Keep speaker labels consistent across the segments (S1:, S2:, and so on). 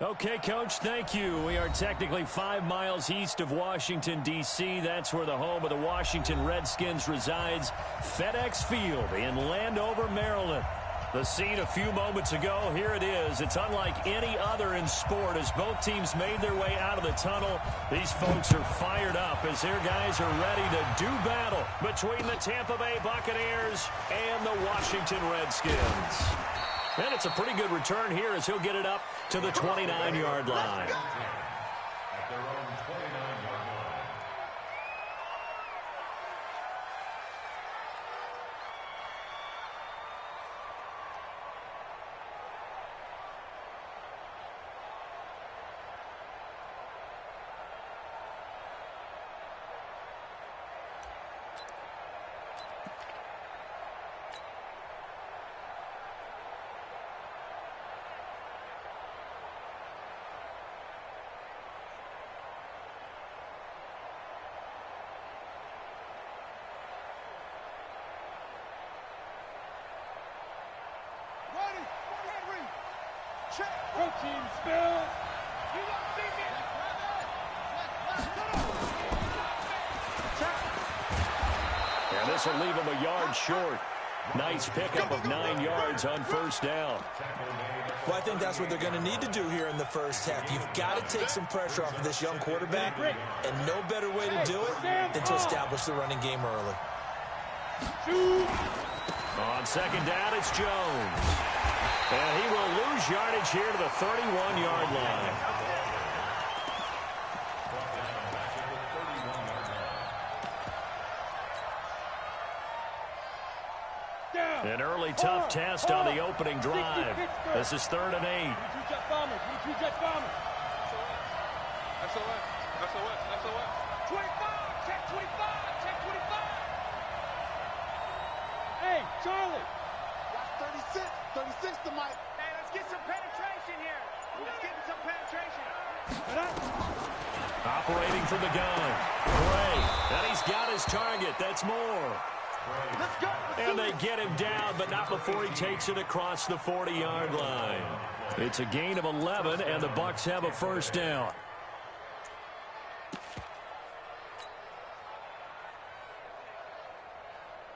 S1: Okay, Coach, thank you. We are technically 5 miles east of Washington, D.C. That's where the home of the Washington Redskins resides, FedEx Field in Landover, Maryland. The scene a few moments ago, here it is. It's unlike any other in sport as both teams made their way out of the tunnel. These folks are fired up as their guys are ready to do battle between the Tampa Bay Buccaneers and the Washington Redskins. And it's a pretty good return here as he'll get it up to the 29-yard line.
S2: Protein spill. You don't see me.
S1: And this will leave him a yard short. Nice pickup of 9 yards on first down.
S3: Well, I think that's what they're going to need to do here in the first half. You've got to take some pressure off of this young quarterback, and no better way to do it than to establish the running game early.
S1: On second down, it's Jones. And he will lose yardage here to the 31-yard line. An early tough test on the opening drive. This is 3rd and 8.
S2: SOS. SOS. 25. Check 25. Check 25. Hey, Charlie.
S4: Got 36. 36 to Mike.
S2: Hey, let's get some penetration here. Let's get some penetration.
S1: Operating from the gun. Gray. And he's got his target. That's Moore.
S2: Let's go.
S1: And they get him down, but not before he takes it across the 40-yard line. It's a gain of 11, and the Bucs have a first down.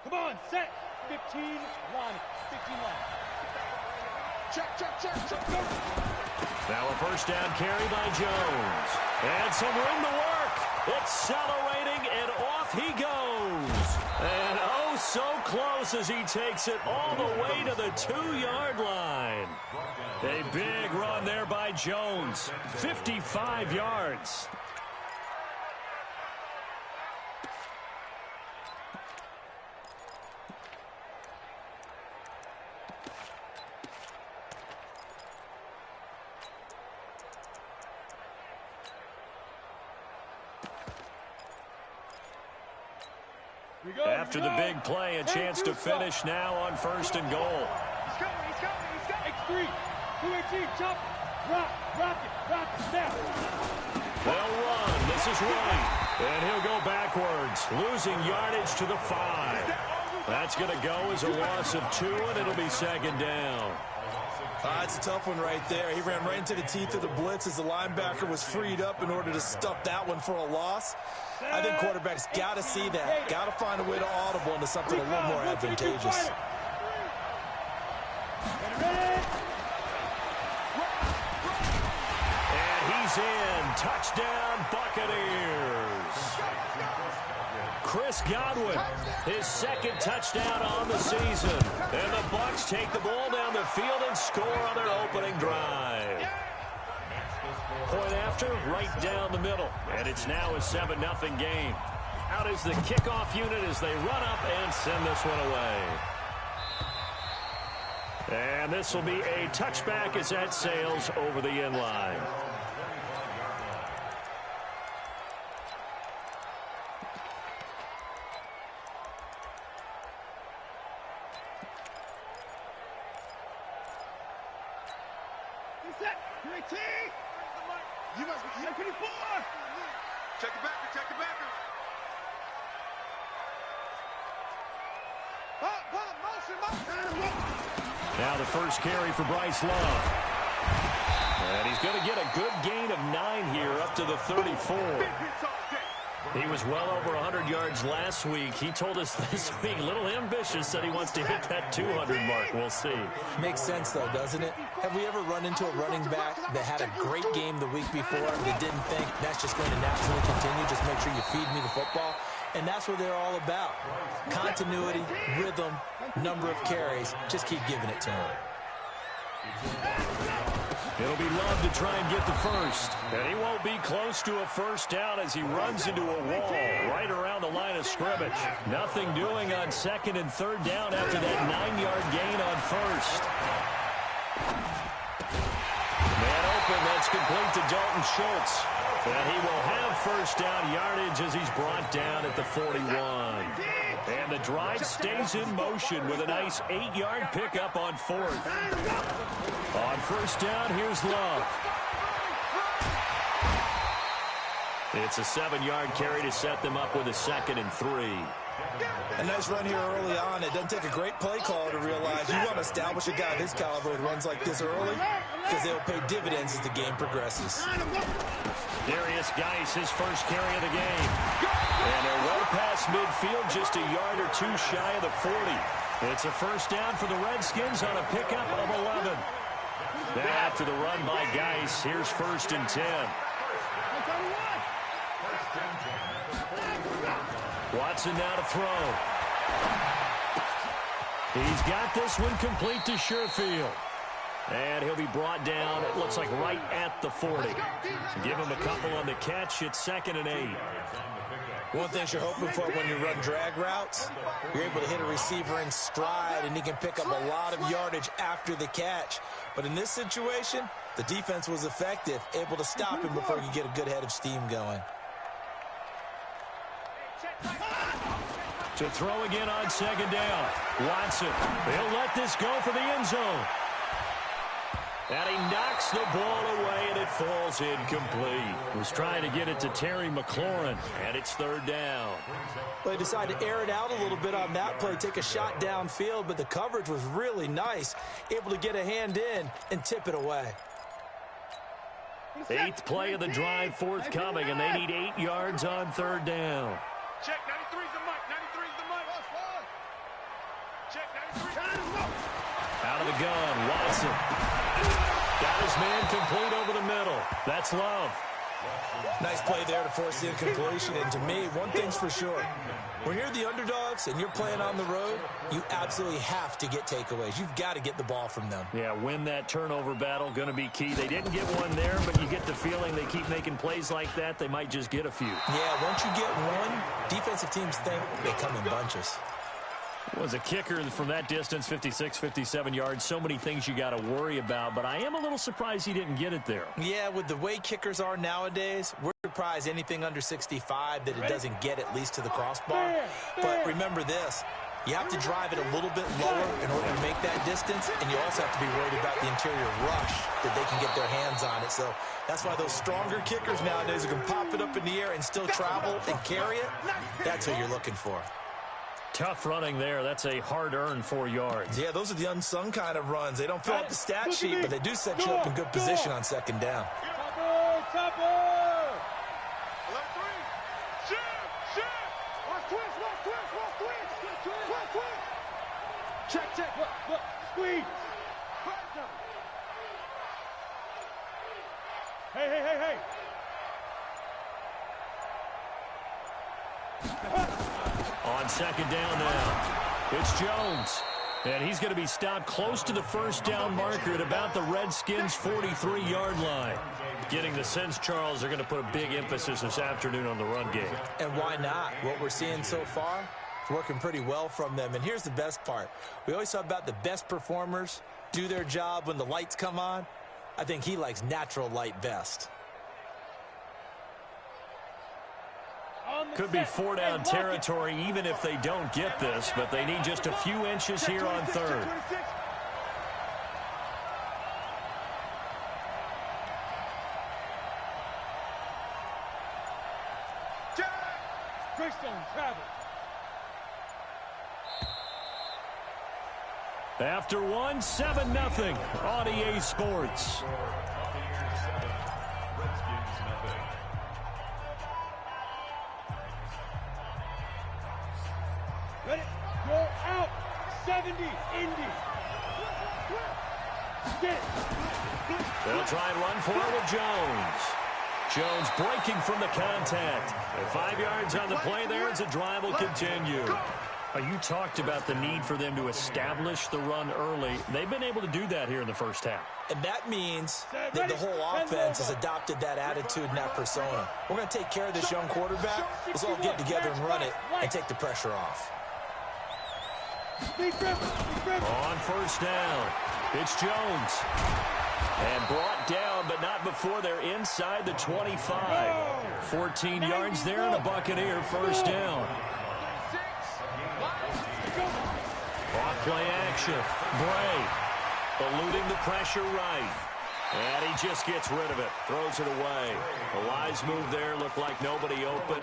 S2: Come on, set. 15 line. 15 line. Check. Go.
S1: Now a first down carry by Jones. And some room to work. Accelerating, and off he goes. And oh, so close as he takes it all the way to the 2-yard line. A big run there by Jones. 55 yards. After the big play, a chance to finish now on 1st and goal.
S2: He's coming. X3. 218. Chop. Rock it. Snap.
S1: They'll run. This is right. And he'll go backwards, losing yardage to the 5. That's going to go as a loss of 2, and it'll be 2nd down.
S3: It's a tough one right there. He ran right into the teeth of the blitz as the linebacker was freed up in order to stuff that one for a loss. I think quarterbacks got to see that. Got to find a way to audible into something a little more advantageous.
S1: And he's in. Touchdown, Buccaneers. Chris Godwin, his 2nd touchdown on the season. And the Bucs take the ball down the field and score on their opening drive. Point after, right down the middle. And it's now a 7-0 game. Out is the kickoff unit as they run up and send this one away. And this will be a touchback as that sails over the end line.
S4: You must be.
S2: Check it backer.
S1: Now the first carry for Bryce Love. And He's going to get a good gain of 9 here up to the 34. He was well over 100 yards last week. He told us this week, a little ambitious, said he wants to hit that 200 mark. We'll see.
S3: Makes sense, though, doesn't it? Have we ever run into a running back that had a great game the week before that didn't think that's just going to naturally continue? Just make sure you feed me the football. And that's what they're all about. Continuity, rhythm, number of carries. Just keep giving it to him.
S1: It'll be Love to try and get the first. And he won't be close to a first down as he runs into a wall right around the line of scrimmage. Nothing doing on 2nd and 3rd down after that 9-yard gain on first. Man open, that's complete to Dalton Schultz. And he will have first down yardage as he's brought down at the 41. And the drive stays in motion with a nice 8-yard pickup on 4th. On first down, here's Love. It's a 7-yard carry to set them up with a 2nd and 3.
S3: A nice run here early on. It doesn't take a great play caller to realize you want to establish a guy of his caliber who runs like this early because they'll pay dividends as the game progresses.
S1: Darius Geis, his first carry of the game. And they're well past midfield, just a yard or two shy of the 40. It's a first down for the Redskins on a pickup of 11. Then after the run by Geis, here's 1st and 10. Watson now to throw. He's got this one complete to Sherfield. And he'll be brought down, it looks like right at the 40. Give him a couple on the catch. It's 2nd and 8.
S3: One thing you're hoping for when you run drag routes, you're able to hit a receiver in stride, and he can pick up a lot of yardage after the catch. But in this situation, the defense was effective, able to stop him before he could get a good head of steam going.
S1: To throw again on 2nd down. Watson, he'll let this go for the end zone. And he knocks the ball away, and it falls incomplete. Was trying to get it to Terry McLaurin, and it's 3rd down.
S3: Well, they decided to air it out a little bit on that play, take a shot downfield, but the coverage was really nice, able to get a hand in and tip it away.
S1: 8th play of the drive forthcoming, and they need 8 yards on 3rd down.
S2: Check, 93's the mic, 93's the mic. Check, 93.
S1: Out of the gun, Watson. Got his man complete over the middle. That's Love.
S3: Nice play there to force the incompletion. And to me, one thing's for sure. When you're the underdogs and you're playing on the road, you absolutely have to get takeaways. You've got to get the ball from them.
S1: Yeah, win that turnover battle, going to be key. They didn't get one there, but you get the feeling they keep making plays like that, they might just get a few.
S3: Yeah, once you get one, defensive teams think they come in bunches.
S1: Was a kicker from that distance, 56, 57 yards. So many things you got to worry about, but I am a little surprised he didn't get it there.
S3: Yeah, with the way kickers are nowadays, we're surprised anything under 65 that it doesn't get at least to the crossbar. But remember this, you have to drive it a little bit lower in order to make that distance, and you also have to be worried about the interior rush that they can get their hands on it. So that's why those stronger kickers nowadays who can pop it up in the air and still travel and carry it, that's what you're looking for.
S1: Tough running there. That's a hard-earned 4 yards.
S3: Yeah, those are the unsung kind of runs. They don't fill up the stat sheet, but they do set you up in good position on 2nd down.
S2: Check. Look. Squeeze. Hey.
S1: On 2nd down now, it's Jones. And he's going to be stopped close to the first down marker at about the Redskins' 43-yard line. Getting the sense, Charles, they're going to put a big emphasis this afternoon on the run game.
S3: And why not? What we're seeing so far, it's working pretty well from them. And here's the best part. We always talk about the best performers do their job when the lights come on. I think he likes natural light best.
S1: Could be 4-down territory even if they don't get this, but they need just a few inches here on 3rd. After one, 7-0 on EA Sports.
S2: Ready? Go out. 70. Indy.
S1: They'll try and run for it with Jones. Jones breaking from the contact. And 5 yards on the play there as the drive will continue. You talked about the need for them to establish the run early. They've been able to do that here in the first half.
S3: And that means that the whole offense has adopted that attitude and that persona. We're going to take care of this young quarterback. Let's all get together and run it and take the pressure off.
S1: On first down, it's Jones. And brought down, but not before they're inside the 25. 14 yards there and a Buccaneer first down. Off play action. Bray eluding the pressure right. And he just gets rid of it. Throws it away. A wise move there. Looked like nobody open.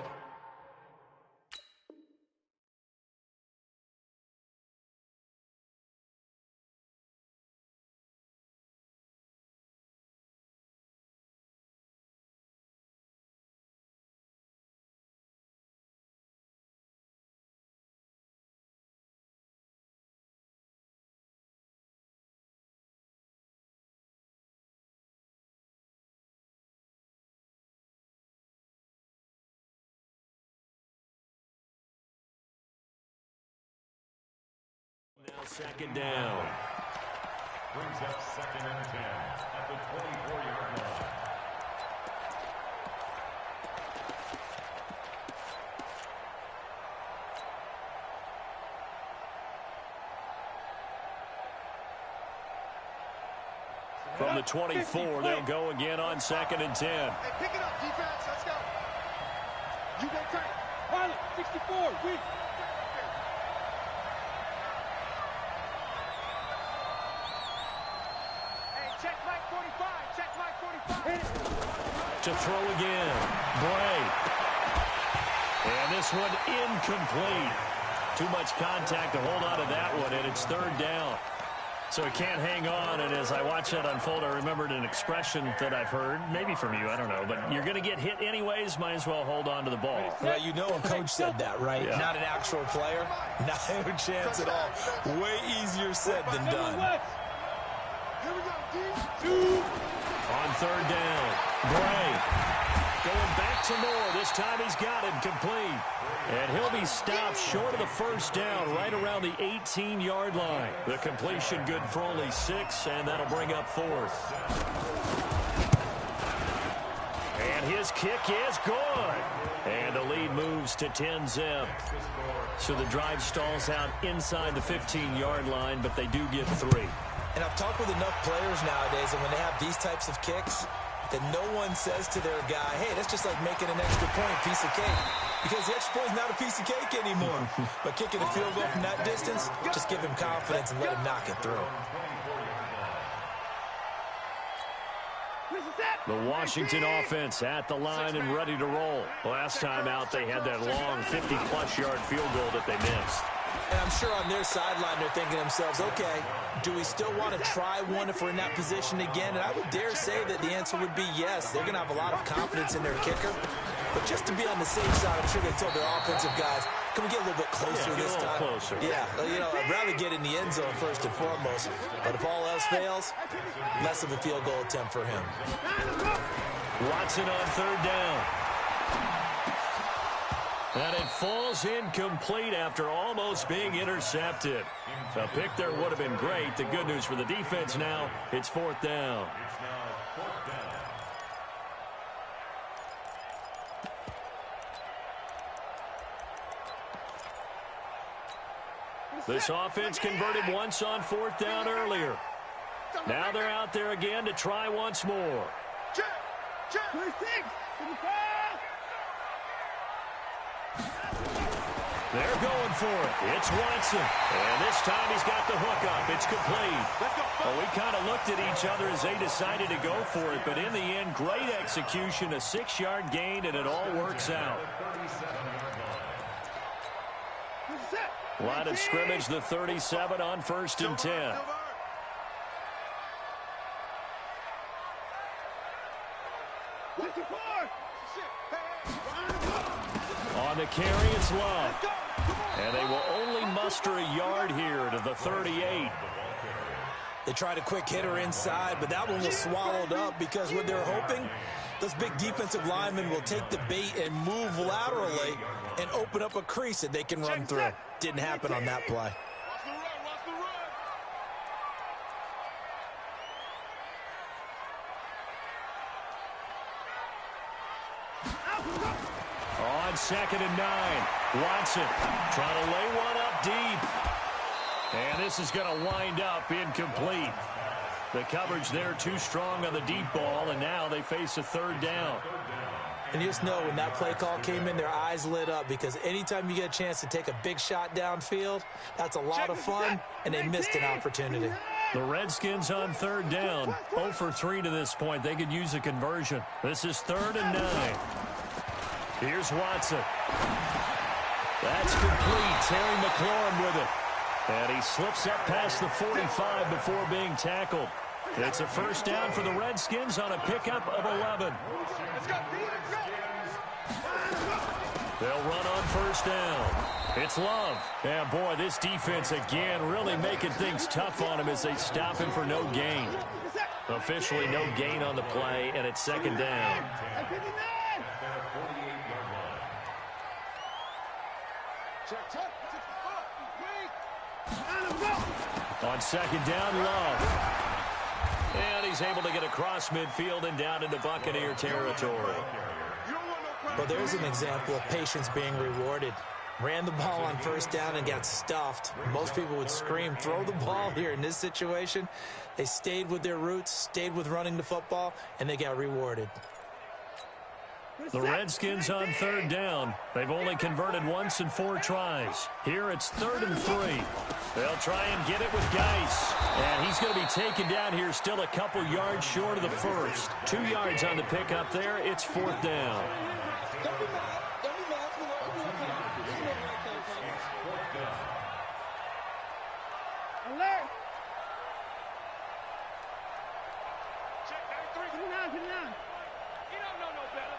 S1: Now second down.
S5: Brings up 2nd and 10 at the 24-yard line.
S1: From the 24, they'll go again on 2nd and 10.
S4: Hey, pick it up, defense. Let's go. You get tight.
S2: Pilot, 64. Weak.
S4: Check Mike 45. Check Mike 45.
S1: To throw again. Bray. And this one incomplete. Too much contact to hold on to that one, and it's 3rd down. So he can't hang on, and as I watch that unfold, I remembered an expression that I've heard, maybe from you, I don't know, but you're going to get hit anyways, might as well hold on to the ball.
S3: Well, you know a coach said that, right?
S1: Yeah.
S3: Not an actual player. Not a chance at all. Way easier said than done.
S4: Here we go, D.
S1: On 3rd down, Bray going back to Moore. This time he's got him complete. And he'll be stopped short of the 1st down right around the 18-yard line. The completion good for only 6, and that'll bring up 4th. And his kick is good. And the lead moves to 10-zip. So the drive stalls out inside the 15-yard line, but they do get 3.
S3: And I've talked with enough players nowadays, and when they have these types of kicks, that no one says to their guy, hey, that's just like making an extra point, piece of cake. Because the extra point is not a piece of cake anymore. But kicking a field goal from that distance, just give him confidence and let him knock it through.
S1: The Washington offense at the line and ready to roll. Last time out, they had that long 50-plus yard field goal that they missed.
S3: And I'm sure on their sideline they're thinking to themselves, okay, do we still want to try one if we're in that position again? And I would dare say that the answer would be yes. They're going to have a lot of confidence in their kicker. But just to be on the safe side, I'm sure they told their offensive guys, can we get a little bit closer this time?
S1: Closer.
S3: Yeah, you know, I'd rather get in the end zone first and foremost. But if all else fails, less of a field goal attempt for him.
S1: Watson on 3rd down. And it falls incomplete after almost being intercepted. A pick there would have been great. The good news for the defense now, it's 4th down.
S5: It's now 4th down.
S1: This offense converted once on 4th down earlier. Now they're out there again to try once more.
S4: Check. Check.
S2: 26.
S1: They're going for it. It's Watson. And this time he's got the hook up. It's complete. Well, we kind of looked at each other as they decided to go for it. But in the end, great execution, a 6-yard gain, and it all works out. Line of scrimmage, the 37 on 1st and 10. On the carry, it's Love. And they will only muster a yard here to the 38.
S3: They tried a quick hitter inside, but that one was swallowed up because what they're hoping, those big defensive linemen will take the bait and move laterally and open up a crease that they can run through. Didn't happen on that play.
S1: On 2nd and 9, Watson trying to lay one up deep. And this is going to wind up incomplete. The coverage there too strong on the deep ball, and now they face a 3rd down.
S3: And you just know when that play call came in, their eyes lit up because anytime you get a chance to take a big shot downfield, that's a lot of fun, and they missed an opportunity.
S1: The Redskins on 3rd down, 0 for 3 to this point. They could use a conversion. This is 3rd and 9. Here's Watson. That's complete. Terry McLaurin with it. And he slips up past the 45 before being tackled. It's a 1st down for the Redskins on a pickup of 11. They'll run on 1st down. It's Love. And boy, this defense again really making things tough on him as they stop him for no gain. Officially no gain on the play, and it's 2nd down. On 2nd down, Love. And he's able to get across midfield and down into Buccaneer territory.
S3: Well, there's an example of patience being rewarded. Ran the ball on 1st down and got stuffed. Most people would scream, throw the ball here. In this situation, they stayed with their roots, stayed with running the football, and they got rewarded.
S1: The Redskins on 3rd down. They've only converted once in 4 tries. Here it's 3rd and 3. They'll try and get it with Geis. And he's going to be taken down here still a couple yards short of the 1st. 2 yards on the pickup there. It's 4th down.
S2: Alert! Check 93. Put it down, put it down. You don't know no better.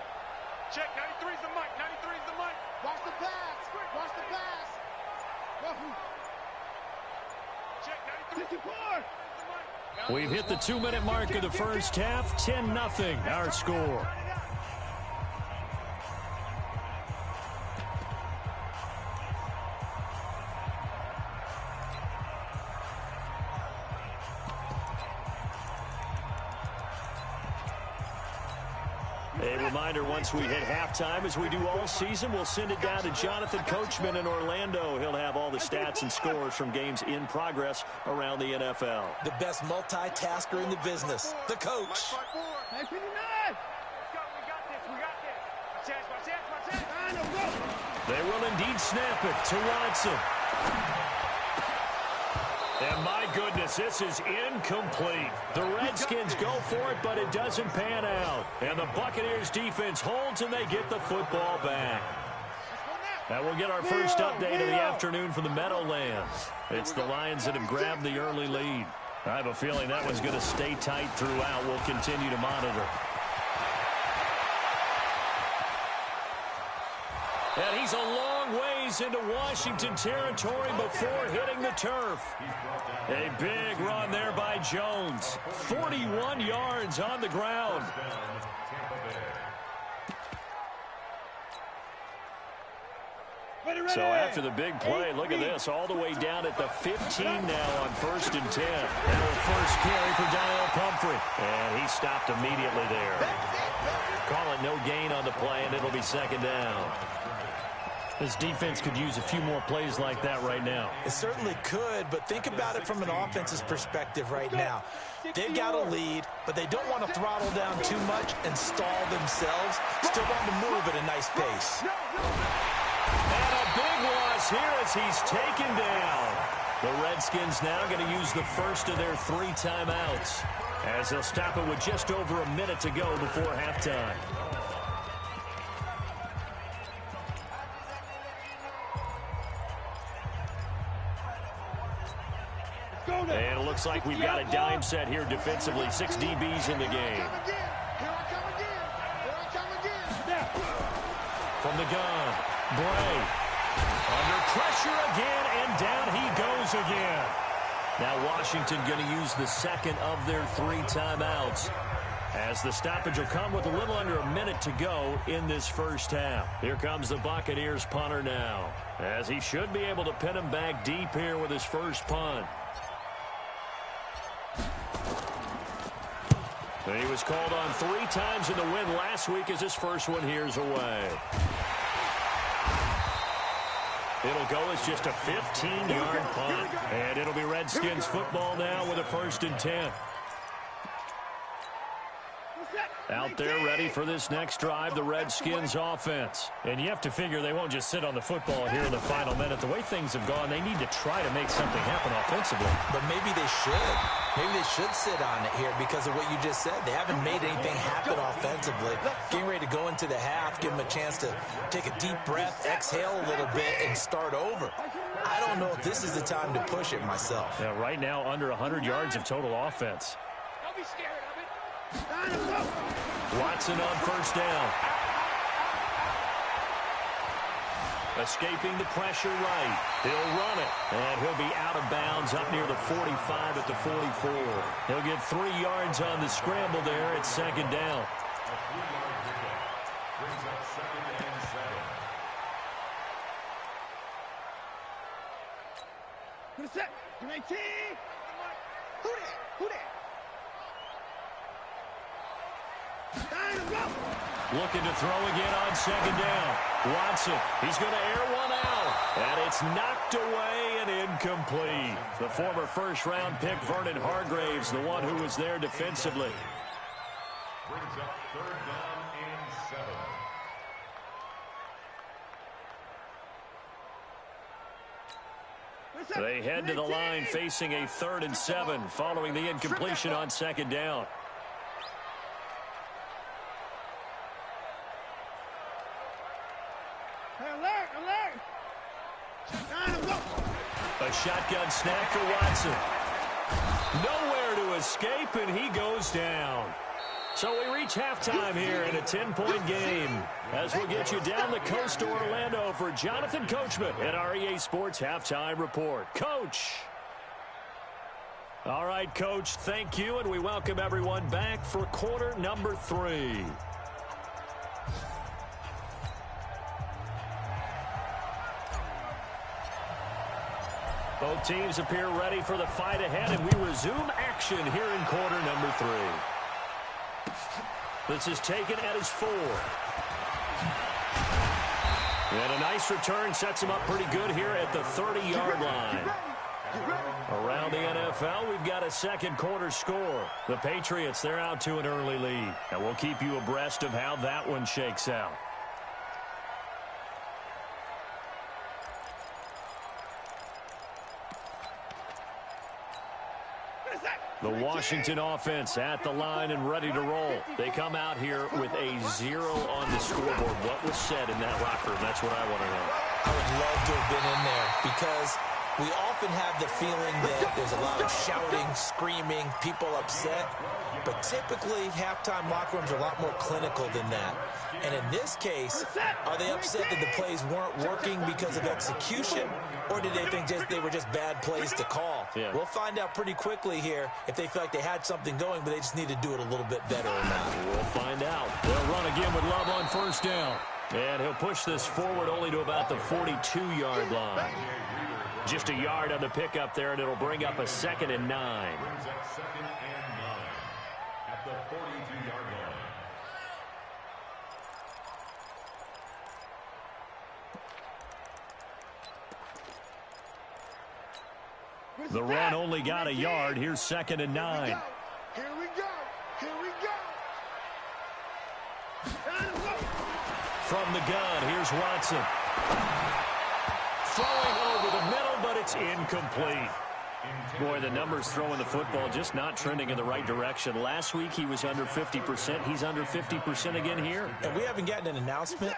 S2: Check 93's the mic. 93's the mic.
S4: Watch the pass. Watch the pass.
S2: Check 93. 54.
S1: We've hit the 2-minute mark of the 1st half. 10-0 our score. A reminder, once we hit halftime, as we do all season, we'll send it down to Jonathan Coachman in Orlando. He'll have all the stats and scores from games in progress around the NFL.
S3: The best multitasker in the business, the coach.
S2: Hey, 59. Let's go. We got this. We got this. My chance.
S1: They will indeed snap it to Watson. And my goodness, this is incomplete. The Redskins go for it, but it doesn't pan out. And the Buccaneers defense holds, and they get the football back. And we'll get our first update of the afternoon from the Meadowlands. It's the Lions that have grabbed the early lead. I have a feeling that one's going to stay tight throughout. We'll continue to monitor. And he's a long ways into Washington territory before hitting the turf. A big run there by Jones. 41 yards on the ground. So after the big play, look at this, all the way down at the 15 now on 1st and 10. And the first carry for Daniel Pumphrey. And he stopped immediately there. Call it no gain on the play, and it'll be 2nd down. This defense could use a few more plays like that right now.
S3: It certainly could, but think about it from an offense's perspective right now. They've got a lead, but they don't want to throttle down too much and stall themselves. Still want to move at a nice pace.
S1: And a big loss here as he's taken down. The Redskins now going to use the first of their 3 timeouts, as they'll stop it with just over a minute to go before halftime. And it looks like we've got a dime set here defensively. 6 DBs in the game. From the gun, Bray. Under pressure again, and down he goes again. Now Washington going to use the second of their 3 timeouts, as the stoppage will come with a little under a minute to go in this first half. Here comes the Buccaneers punter now, as he should be able to pin him back deep here with his first punt. And he was called on 3 times in the win last week, as his first one here's away. It'll go as just a 15-yard punt. And it'll be Redskins football now with a 1st and 10. Out there ready for this next drive, the Redskins offense. And you have to figure they won't just sit on the football here in the final minute. The way things have gone, they need to try to make something happen offensively.
S3: But maybe they should. Maybe they should sit on it here because of what you just said. They haven't made anything happen offensively. Getting ready to go into the half, give them a chance to take a deep breath, exhale a little bit, and start over. I don't know if this is the time to push it myself.
S1: Yeah, right now, under 100 yards of total offense.
S2: Don't be scared of it.
S1: Watson on 1st down. Escaping the pressure right. He'll run it, and he'll be out of bounds up near the 45 at the 44. He'll get 3 yards on the scramble there at 2nd down.
S5: A 3-yard pickup brings up 2nd and 7.
S4: Who's that? You make T. Who that? Who that?
S1: Looking to throw again on 2nd down. Watson, he's going to air one out. And it's knocked away and incomplete. The former 1st-round pick, Vernon Hargraves, the one who was there defensively.
S5: Brings up 3rd down and 7.
S1: They head to the line facing a 3rd and 7 following the incompletion on 2nd down. A shotgun snap for Watson. Nowhere to escape, and he goes down. So we reach halftime here in a 10-point game, as we'll get you down the coast to Orlando for Jonathan Coachman at our EA Sports Halftime Report. Coach. All right, Coach, thank you, and we welcome everyone back for quarter number 3. Both teams appear ready for the fight ahead, and we resume action here in quarter number 3. This is taken at his 4. And a nice return sets him up pretty good here at the 30-yard line. Around the NFL, we've got a 2nd quarter score. The Patriots, they're out to an early lead. And we'll keep you abreast of how that one shakes out. The Washington offense at the line and ready to roll. They come out here with a 0 on the scoreboard. What was said in that locker room? That's what I want to know.
S3: I would love to have been in there because we often have the feeling that there's a lot of shouting, screaming, people upset. But typically, halftime locker rooms are a lot more clinical than that. And in this case, are they upset that the plays weren't working because of execution? Or did they think they were just bad plays to call?
S1: Yeah.
S3: We'll find out pretty quickly here if they feel like they had something going, but they just need to do it a little bit better or not.
S1: We'll find out. They'll run again with Love on 1st down. And he'll push this forward only to about the 42-yard line. Just a yard on the pickup there, and it'll bring up a 2nd and 9.
S5: Brings up 2nd and 9 at the 42-yard line.
S1: The run only got a yard. Here's 2nd and 9.
S4: Here we go. Here we go.
S1: From the gun, here's Watson. Throwing over the middle, but it's incomplete. Boy, the numbers throwing the football just not trending in the right direction. Last week he was under 50%. He's under 50% again here.
S3: And we haven't gotten an announcement,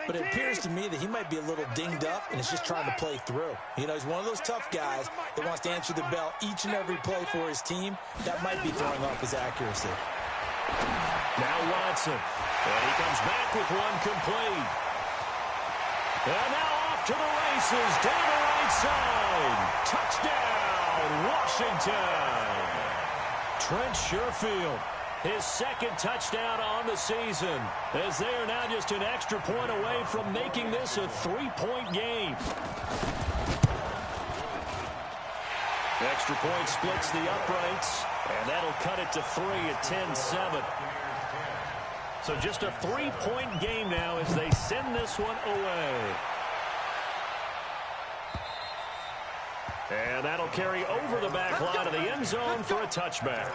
S3: but it appears to me that he might be a little dinged up and is just trying to play through. You know, he's one of those tough guys that wants to answer the bell each and every play for his team. That might be throwing off his accuracy.
S1: Now Watson. And he comes back with one complete. And now off to the races, down the right side. Touchdown, Washington. Trent Sherfield, his second touchdown on the season, as they are now just an extra point away from making this a 3-point game. Extra point splits the uprights, and that'll cut it to 3 at 10-7. So just a 3-point game now as they send this one away. And that'll carry over the back line of the end zone for a touchback.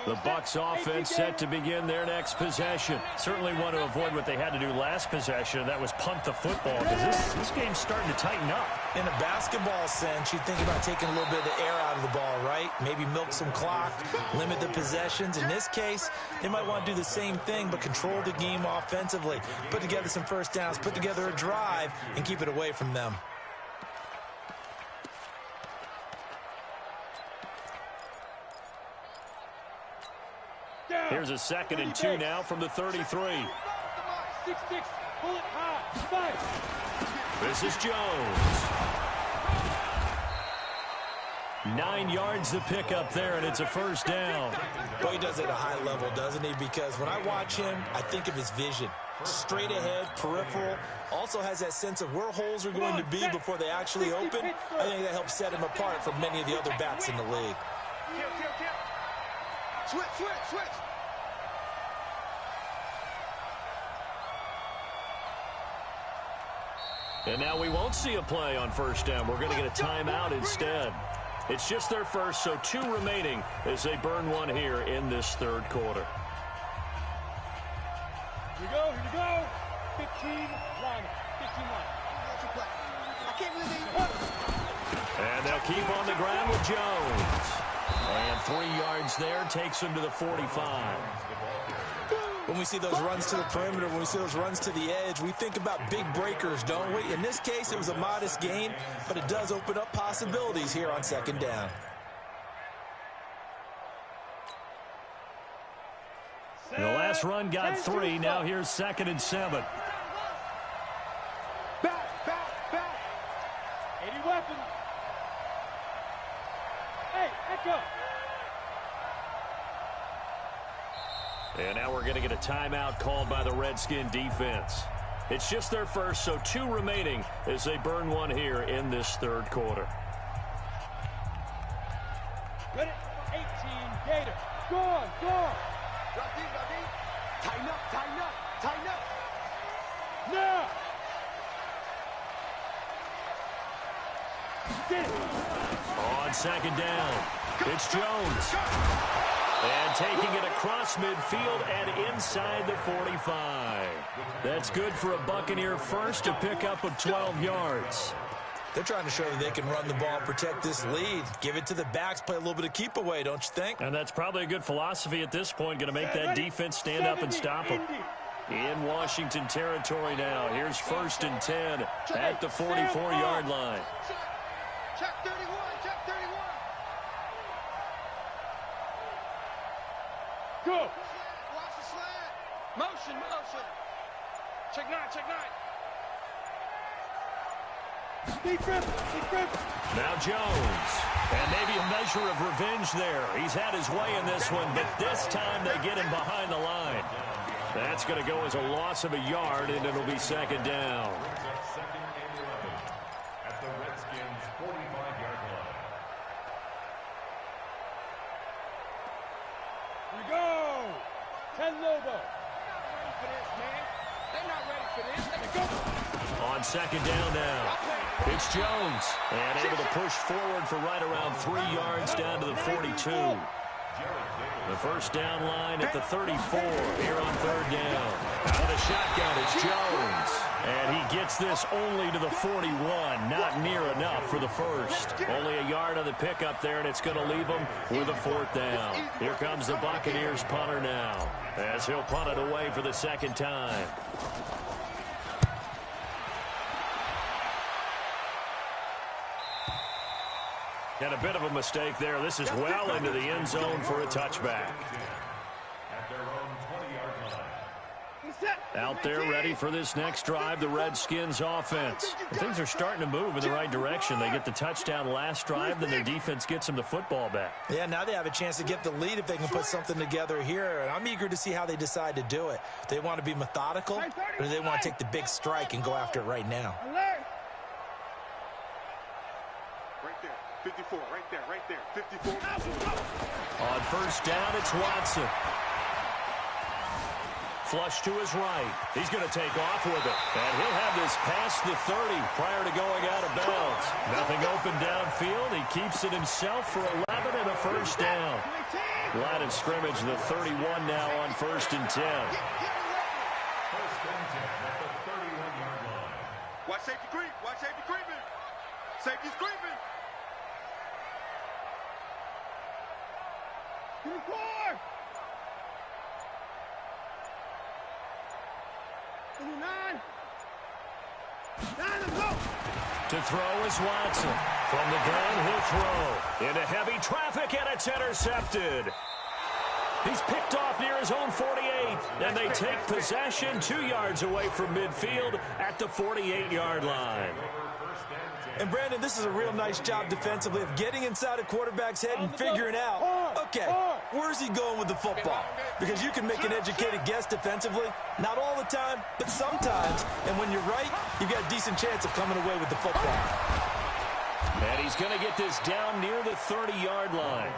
S1: The Bucs offense set to begin their next possession. Certainly want to avoid what they had to do last possession. That was punt the football, because this game's starting to tighten up.
S3: In a basketball sense, you think about taking a little bit of the air out of the ball, right? Maybe milk some clock, limit the possessions. In this case, they might want to do the same thing, but control the game offensively. Put together some first downs, put together a drive, and keep it away from them.
S1: Here's a 2nd and 2 now from the 33.
S2: 6-6, pull it high, 5.
S1: This is Jones. 9 yards to pick up there, and it's a first down.
S3: Boy, he does it at a high level, doesn't he? Because when I watch him, I think of his vision. Straight ahead, peripheral. Also has that sense of where holes are going to be before they actually open. I think that helps set him apart from many of the other backs in the league.
S4: Switch.
S1: And now we won't see a play on first down. We're going to get a timeout instead. It's just their first, so 2 remaining as they burn one here in this third quarter.
S2: Here you go. 15 line.
S4: I can't believe they...
S1: And they'll keep on the ground with Jones. And 3 yards there takes him to the 45.
S3: When we see those runs to the perimeter, when we see those runs to the edge, we think about big breakers, don't we? In this case, it was a modest gain, but it does open up possibilities here on second down.
S1: The last run got 3. Now here's 2nd and 7.
S2: Back. 80 weapons. Hey, echo.
S1: And now we're going to get a timeout called by the Redskin defense. It's just their first, so 2 remaining as they burn one here in this third quarter.
S2: Ready? 18, Gator. Go on.
S4: Drop D. Tighten up.
S2: Now. Get it.
S1: On second down, it's Jones. And taking it across midfield and inside the 45. That's good for a Buccaneer first to pick up of 12 yards.
S3: They're trying to show that they can run the ball, protect this lead. Give it to the backs, play a little bit of keep away, don't you think?
S1: And that's probably a good philosophy at this point, going to make that defense stand up and stop them. In Washington territory now. Here's 1st and 10 at the 44-yard line.
S4: Check 31.
S2: Go.
S4: Watch the slant. Motion.
S2: Check 9. Defense.
S1: Now Jones. And maybe a measure of revenge there. He's had his way in this one, but this time they get him behind the line. That's going to go as a loss of a yard, and it'll be 2nd down.
S5: Second and 11 at the Redskins' 45-yard line.
S2: Here we go. 10 Lobo.
S4: They're not ready for this. Let's go.
S1: On second down now, it's Jones. And able to push forward for right around 3 yards down to the 42. The first down line at the 34 here on third down. Out of the shotgun, it's Jones. And he gets gets this only to the 41. Not near enough for the first. Only a yard on the pickup there, and it's going to leave them with a 4th down. Here comes the Buccaneers punter now, as he'll punt it away for the second time. And a bit of a mistake there. This is well into the end zone for a touchback.
S5: At their own 20-yard line.
S1: Out there ready for this next drive, the Redskins offense. And things are starting to move in the right direction. They get the touchdown last drive, then their defense gets them the football back.
S3: Yeah, now they have a chance to get the lead if they can put something together here. And I'm eager to see how they decide to do it. Do they want to be methodical, or do they want to take the big strike and go after it right now?
S2: Right there. 54, right there, 54.
S1: On first down, it's Watson. Flush to his right. He's going to take off with it. And he'll have this past the 30 prior to going out of bounds. Nothing open downfield. He keeps it himself for 11 and a first down. Line of scrimmage, the 31 now on 1st and 10.
S5: First and 10 at the 31-yard line.
S2: Watch safety creep. Watch safety creeping. Safety's creeping.
S4: 4!
S1: To throw is Watson. From the gun, he'll throw. Into heavy traffic, and it's intercepted. He's picked off near his own 48, and they take possession 2 yards away from midfield at the 48-yard line.
S3: And, Brandon, this is a real nice job defensively of getting inside a quarterback's head and figuring out, okay, where's he going with the football? Because you can make an educated guess defensively, not all the time, but sometimes. And when you're right, you've got a decent chance of coming away with the football.
S1: And he's going to get this down near the 30-yard line.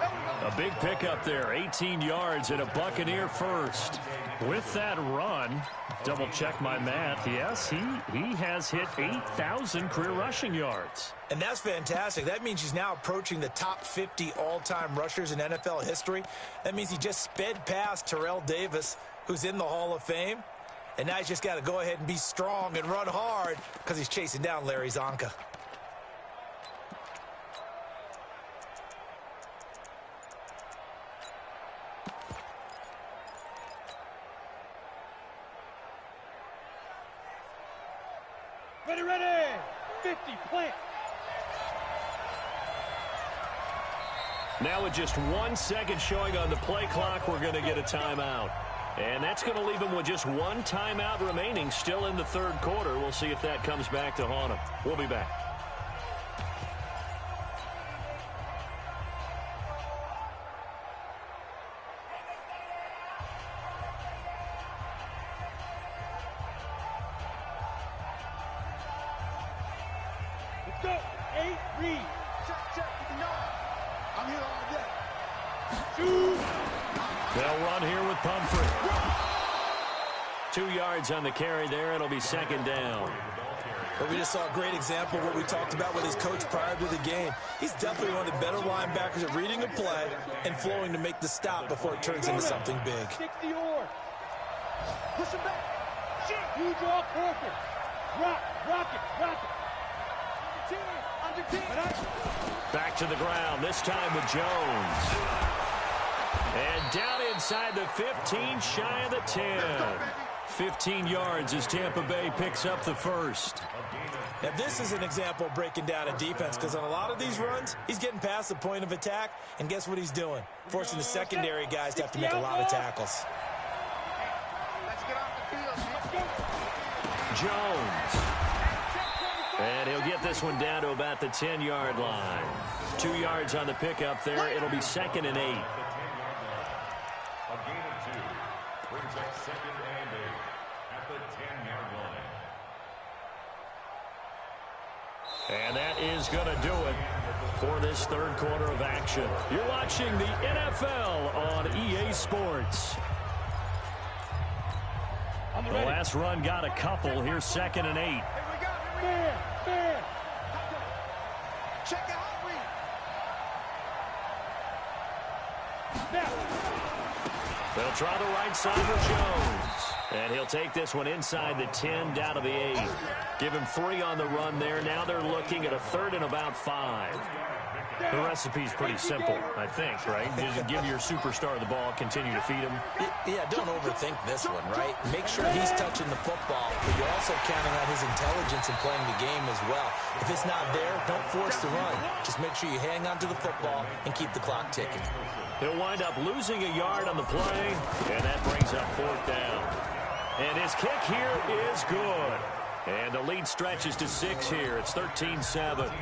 S1: A big pickup there, 18 yards and a Buccaneer first. With that run, double-check my math, yes, he has hit 8,000 career rushing yards.
S3: And that's fantastic. That means he's now approaching the top 50 all-time rushers in NFL history. That means he just sped past Terrell Davis, who's in the Hall of Fame. And now he's just got to go ahead and be strong and run hard because he's chasing down Larry Zonka.
S4: Ready! 50, plant.
S1: Now with just 1 second showing on the play clock, we're going to get a timeout. And that's going to leave him with just 1 timeout remaining still in the 3rd quarter. We'll see if that comes back to haunt him. We'll be back.
S4: Go! 8, read.
S2: Check. I'm here all day.
S4: Shoot!
S1: They'll run here with Pumphrey. 2 yards on the carry there. It'll be 2nd down.
S3: But we just saw a great example of what we talked about with his coach prior to the game. He's definitely one of the better linebackers at reading a play and flowing to make the stop before it turns into something big.
S4: 60 or. Push him back. Shoot. You draw perfect. Rock it.
S1: Back to the ground, this time with Jones. And down inside the 15, shy of the 10. 15 yards as Tampa Bay picks up the first.
S3: Now, this is an example of breaking down a defense because on a lot of these runs, he's getting past the point of attack, and guess what he's doing? Forcing the secondary guys to have to make a lot of tackles.
S2: Let's get off the field.
S1: Jones. And he'll get this one down to about the 10-yard line. 2 yards on the pickup there. It'll be 2nd and 8.
S5: A gain of 2 brings up 2nd and 8 at the 10-yard line.
S1: And that is going to do it for this 3rd quarter of action. You're watching the NFL on EA Sports. The last run got a couple. Here's 2nd and 8.
S4: Fair.
S2: Check it out, read.
S4: Now.
S1: They'll try the right side with Jones. And he'll take this one inside the 10, down to the 8. Give him 3 on the run there. Now they're looking at a 3rd and about 5. The recipe's pretty simple, I think, right? Just give your superstar the ball, continue to feed him.
S3: Yeah, don't overthink this one, right? Make sure he's touching the football, but you're also counting on his intelligence in playing the game as well. If it's not there, don't force the run. Just make sure you hang on to the football and keep the clock ticking.
S1: He'll wind up losing a yard on the play, and that brings up 4th down. And his kick here is good. And the lead stretches to 6 here. It's 13-7.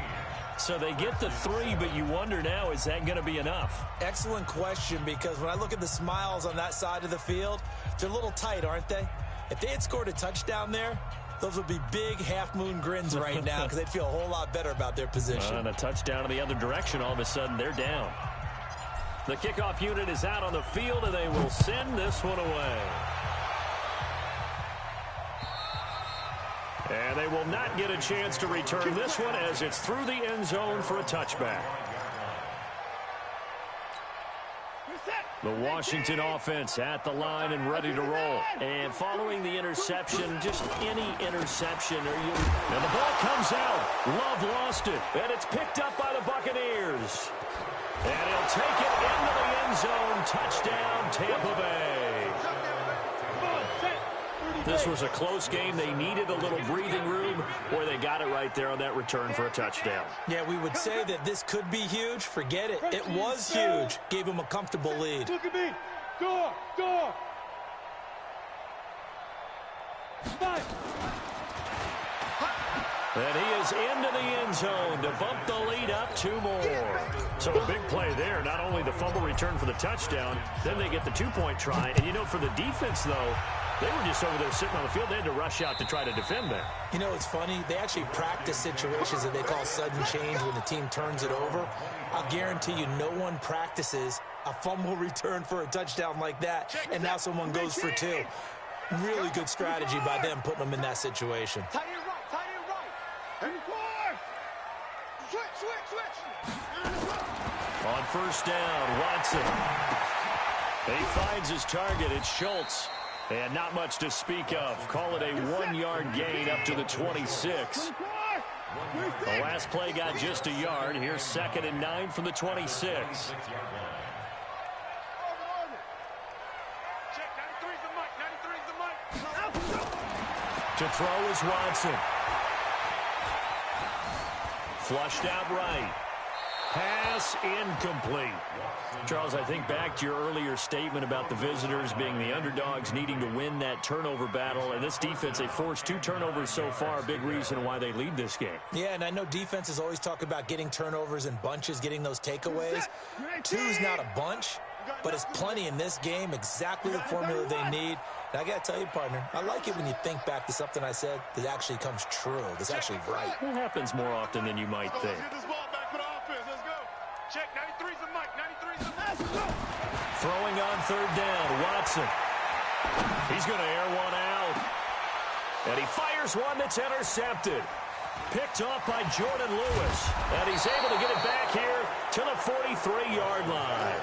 S1: So they get the 3, but you wonder now, is that going to be enough?
S3: Excellent question, because when I look at the smiles on that side of the field, they're a little tight, aren't they? If they had scored a touchdown there, those would be big half-moon grins right now because they'd feel a whole lot better about their position.
S1: And a touchdown in the other direction, all of a sudden they're down. The kickoff unit is out on the field, and they will send this one away. And they will not get a chance to return this one as it's through the end zone for a touchback. The Washington offense at the line and ready to roll. And following the interception, just any interception. And the ball comes out. Love lost it. And it's picked up by the Buccaneers. And he'll take it into the end zone. Touchdown, Tampa Bay. This was a close game. They needed a little breathing room, or they got it right there on that return for a touchdown.
S3: Yeah, we would say that this could be huge. Forget it. It was huge. Gave him a comfortable lead.
S4: Look at me. Door. Five.
S1: And he is into the end zone to bump the lead up 2 more. So a big play there. Not only the fumble return for the touchdown, then they get the 2-point try. And, you know, for the defense, though, they were just over there sitting on the field. They had to rush out to try to defend that.
S3: You know, it's funny. They actually practice situations that they call sudden change when the team turns it over. I'll guarantee you no one practices a fumble return for a touchdown like that, and now someone goes for 2. Really good strategy by them putting them in that situation.
S2: Tight end right. And 4. Switch.
S1: On first down, Watson. He finds his target. It's Schultz. And not much to speak of. Call it a 1-yard gain up to the 26. The last play got just a yard. Here's 2nd and 9 from the 26.
S2: Check 93's the mic.
S1: To throw is Watson. Flushed out right. Pass incomplete. Charles, I think back to your earlier statement about the visitors being the underdogs needing to win that turnover battle. And this defense, they forced 2 turnovers so far, a big reason why they lead this game.
S3: Yeah, and I know defenses always talk about getting turnovers in bunches, getting those takeaways. 2's not a bunch, but it's plenty in this game, exactly the formula they need. And I got to tell you, partner, I like it when you think back to something I said that actually comes true, that's actually right.
S1: It happens more often than you might think.
S2: Let's get this ball back for the offense. Let's go. Check 93's the mic. 93's the mic.
S1: Throwing on 3rd down, Watson. He's going to air one out. And he fires one that's intercepted. Picked off by Jordan Lewis. And he's able to get it back here to the 43-yard line.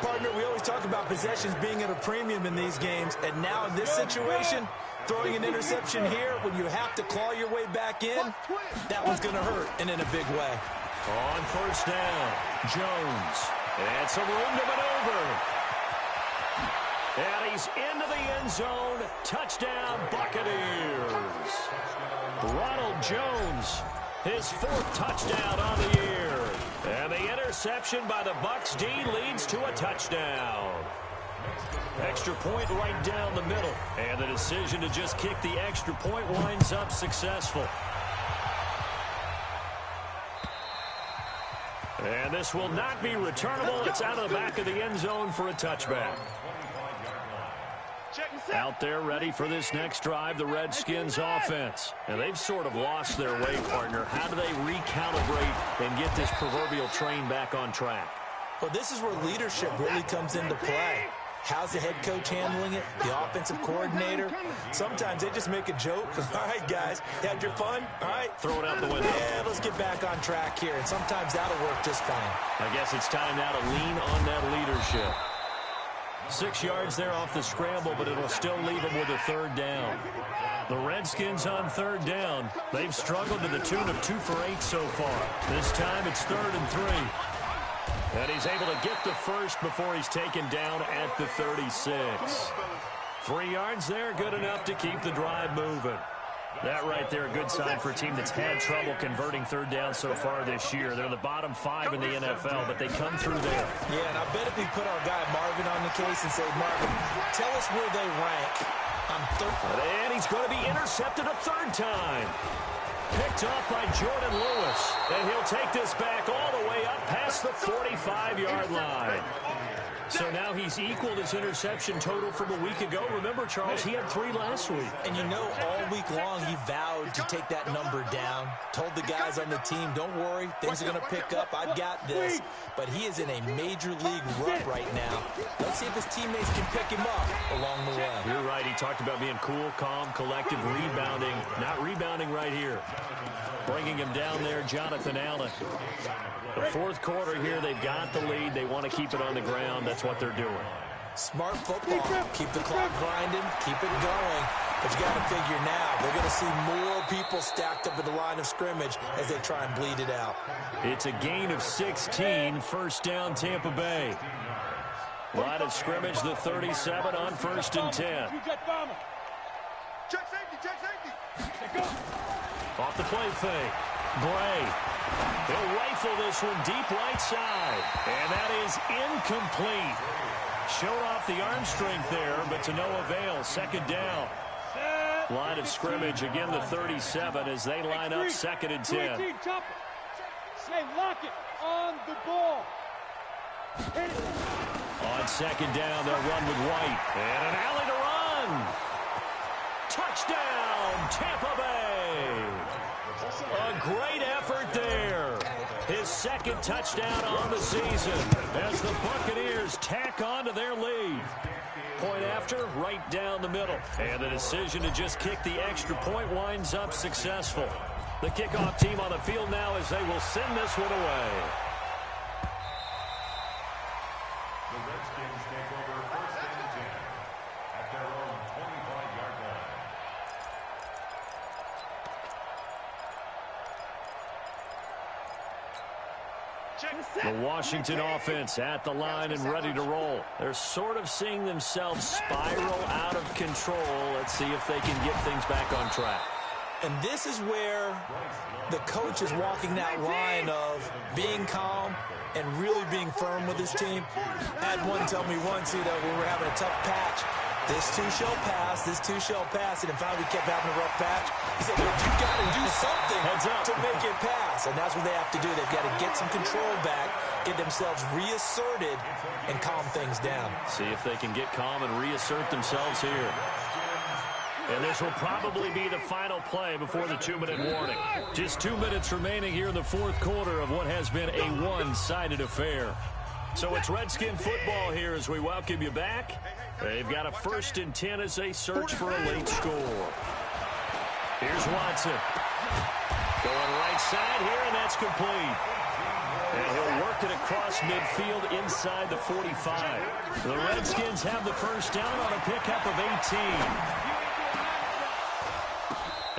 S3: Partner, we always talk about possessions being at a premium in these games, and now in this situation, throwing an interception here when you have to claw your way back in, that one's going to hurt, and in a big way.
S1: On first down, Jones. And some room to maneuver. And he's into the end zone. Touchdown, Buccaneers. Ronald Jones, his 4th touchdown on the year. And the interception by the Bucs D leads to a touchdown. Extra point right down the middle. And the decision to just kick the extra point winds up successful. And this will not be returnable. It's out of the back of the end zone for a touchback. Out there ready for this next drive, the Redskins offense. And they've sort of lost their way, partner. How do they recalibrate and get this proverbial train back on track?
S3: Well, this is where leadership really comes into play. How's the head coach handling it? The offensive coordinator? Sometimes they just make a joke. All right, guys, you had your fun? All right.
S1: Throw it out the window.
S3: Yeah, let's get back on track here. And sometimes that'll work just fine.
S1: I guess it's time now to lean on that leadership. 6 yards there off the scramble, but it'll still leave him with a third down. The Redskins on third down. They've struggled to the tune of 2 for 8 so far. This time it's 3rd and 3. And he's able to get the first before he's taken down at the 36. 3 yards there, good enough to keep the drive moving. That right there, a good sign for a team that's had trouble converting third down so far this year. They're the bottom 5 in the NFL, but they come through there.
S3: Yeah, and I bet if we put our guy Marvin on the case and say, Marvin, tell us where they rank on third.
S1: And he's going to be intercepted a third time. Picked off by Jordan Lewis. And he'll take this back all the way up past the 45-yard line. So now he's equaled his interception total from a week ago. Remember, Charles, he had 3 last week.
S3: And you know, all week long he vowed to take that number down. Told the guys on the team, don't worry, things are going to pick up. I've got this. But he is in a major league rut right now. Let's see if his teammates can pick him up along the way.
S1: You're right. He talked about being cool, calm, collective, rebounding. Not rebounding right here. Bringing him down there, Jonathan Allen. The fourth quarter here, they've got the lead. They want to keep it on the ground. That's what they're doing.
S3: Smart football. Keep the clock grinding. Keep it going. But you got to figure now, they're going to see more people stacked up at the line of scrimmage as they try and bleed it out.
S1: It's a gain of 16. First down, Tampa Bay. Line of scrimmage, the 37 on 1st and 10.
S2: Check safety, check safety.
S1: Off the play fake. Bray. He'll rifle this one deep right side. And that is incomplete. Showed off the arm strength there, but to no avail. 2nd down. Line of scrimmage, again the 37 as they line up 2nd and 10.
S4: Say, lock it on the ball. Hit it.
S1: On 2nd down, they'll run with White. And an alley to run. Touchdown, Tampa Bay. A great effort there. His 2nd touchdown on the season as the Buccaneers tack on to their lead. Point after, right down the middle. And the decision to just kick the extra point winds up successful. The kickoff team on the field now as they will send this one away.
S5: The Redskins take over 1st and 10 at their own 25-yard line.
S1: The Washington offense at the line and ready to roll. They're sort of seeing themselves spiral out of control. Let's see if they can get things back on track.
S3: And this is where the coach is walking that line of being calm and really being firm with his team. I had one tell me once, when we were having a tough patch, this too shall pass, this too shall pass. And in fact, we kept having a rough patch. He said, look, you've got to do something to make it pass. And that's what they have to do. They've got to get some control back, get themselves reasserted, and calm things down.
S1: See if they can get calm and reassert themselves here. And this will probably be the final play before the 2-minute warning. Just 2 minutes remaining here in the fourth quarter of what has been a one-sided affair. So it's Redskin football here as we welcome you back. They've got a 1st and 10 as they search for a late score. Here's Watson. Going right side here, and that's complete. And he'll work it across midfield inside the 45. The Redskins have the first down on a pickup of 18.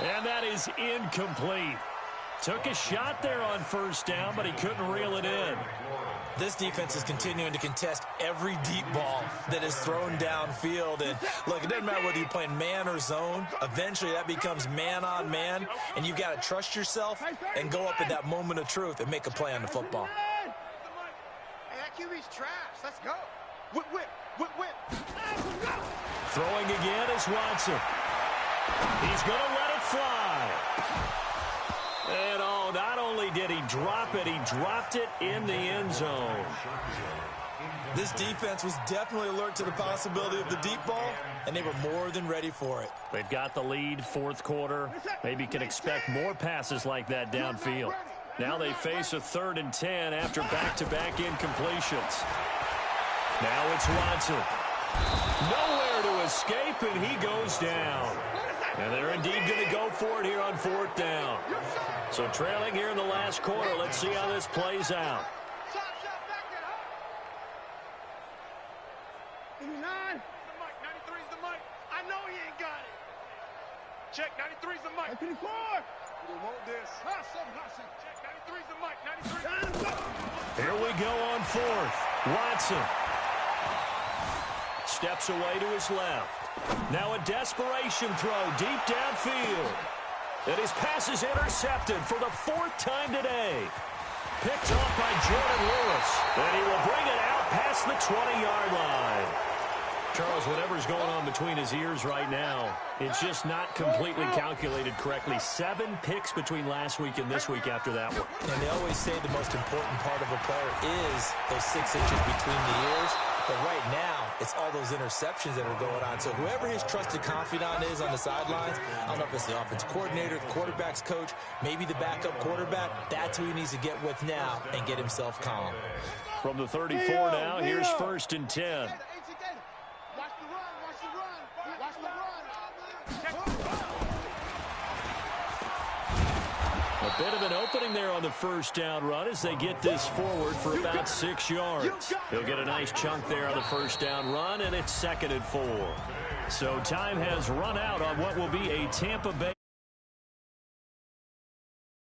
S1: And that is incomplete. Took a shot there on 1st down, but he couldn't reel it in.
S3: This defense is continuing to contest every deep ball that is thrown downfield. And look, it doesn't matter whether you're playing man or zone. Eventually, that becomes man on man. And you've got to trust yourself and go up at that moment of truth and make a play on the football.
S2: Hey, that QB's trash. Let's go. Whip, whip, whip, whip.
S1: Throwing again is Watson. He's going to let it fly. And not only did he drop it, he dropped it in the end zone.
S3: This defense was definitely alert to the possibility of the deep ball, and they were more than ready for it.
S1: They've got the lead, fourth quarter. Maybe can expect more passes like that downfield. Now they face a 3rd and 10 after back-to-back incompletions. Now it's Watson. Nowhere to escape, and he goes down. And they're indeed going to go for it here on 4th down. So trailing here in the last quarter. Let's see how this plays out.
S2: Check, 93's the mic.
S4: 24.
S2: We want this.
S4: Hot seven, hot seven.
S2: Check, 93's the mic. 93.
S1: Here we go on fourth. Watson steps away to his left. Now a desperation throw deep downfield. And his pass is intercepted for the fourth time today. Picked off by Jordan Lewis. And he will bring it out past the 20-yard line. Charles, whatever's going on between his ears right now, it's just not completely calculated correctly. 7 picks between last week and this week after that one.
S3: And they always say the most important part of a player is those 6 inches between the ears. But right now, it's all those interceptions that are going on. So whoever his trusted confidant is on the sidelines, I don't know if it's the offensive coordinator, the quarterback's coach, maybe the backup quarterback, that's who he needs to get with now and get himself calm.
S1: From the 34 now, here's 1st and 10.
S4: Watch the run, watch the run, watch the run.
S1: A bit of an opening there on the first down run as they get this forward for about 6 yards. He'll get a nice chunk there on the first down run, and it's 2nd and 4. So time has run out on what will be a Tampa Bay